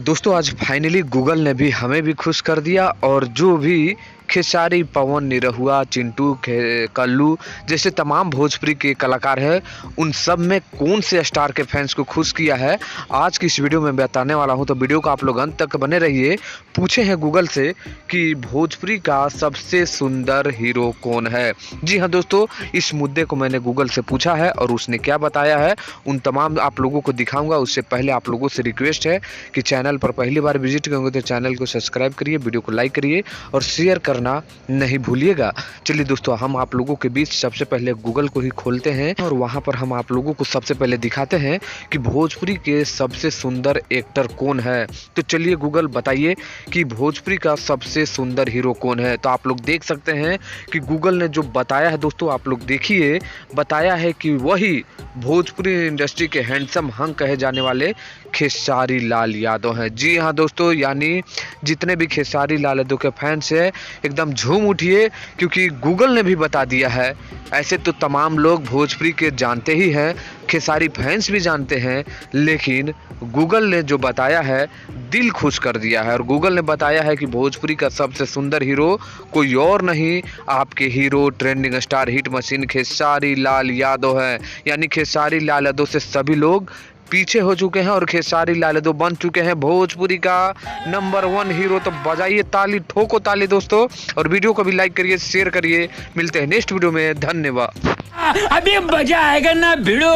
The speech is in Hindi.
दोस्तों आज फाइनली गूगल ने भी हमें भी खुश कर दिया और जो भी खेसारी, पवन, निरहुआ, चिंटू, कल्लू जैसे तमाम भोजपुरी के कलाकार हैं, उन सब में कौन से स्टार के फैंस को खुश किया है आज की इस वीडियो में बताने वाला हूं। तो वीडियो को आप लोग अंत तक बने रहिए। पूछे हैं गूगल से कि भोजपुरी का सबसे सुंदर हीरो कौन है। जी हाँ दोस्तों, इस मुद्दे को मैंने गूगल से पूछा है और उसने क्या बताया है उन तमाम आप लोगों को दिखाऊंगा। उससे पहले आप लोगों से रिक्वेस्ट है कि चैनल पर पहली बार विजिट करेंगे तो चैनल को सब्सक्राइब करिए, वीडियो को लाइक करिए और शेयर करना नहीं भूलिएगा। चलिए दोस्तों, हम आप लोगों के बीच सबसे पहले गूगल को ही खोलते हैं और वहां पर हम आप लोगों को सबसे पहले दिखाते हैं कि भोजपुरी के सबसे सुंदर एक्टर कौन है। तो चलिए गूगल बताइए कि भोजपुरी का सबसे सुंदर हीरो कौन है। तो आप लोग देख सकते हैं कि गूगल ने जो बताया है दोस्तों, आप लोग देखिए, बताया है कि वही भोजपुरी इंडस्ट्री के हैंडसम हंक कहे जाने वाले खेसारी लाल यादव हैं। जी हाँ दोस्तों, यानी जितने भी खेसारी लाल यादव के फैंस हैं एकदम झूम उठिए, क्योंकि गूगल ने भी बता दिया है। ऐसे तो तमाम लोग भोजपुरी के जानते ही हैं, खेसारी फैंस भी जानते हैं, लेकिन गूगल ने जो बताया है दिल खुश कर दिया है। और गूगल ने बताया है कि भोजपुरी का सबसे सुंदर हीरो कोई और नहीं, आपके hero trending star hit machine Khesari Lal Yadav है। यानी खेसारी लाल यादव से सभी लोग पीछे हो चुके हैं और खेसारी लाल यादव बन चुके हैं भोजपुरी का नंबर 1 हीरो। तो बजाइए ताली, ठोको ताली दोस्तों, और वीडियो को भी लाइक करिए, शेयर करिए। मिलते हैं नेक्स्ट वीडियो में, धन्यवाद। अभी मजा आएगा ना भिड़ो।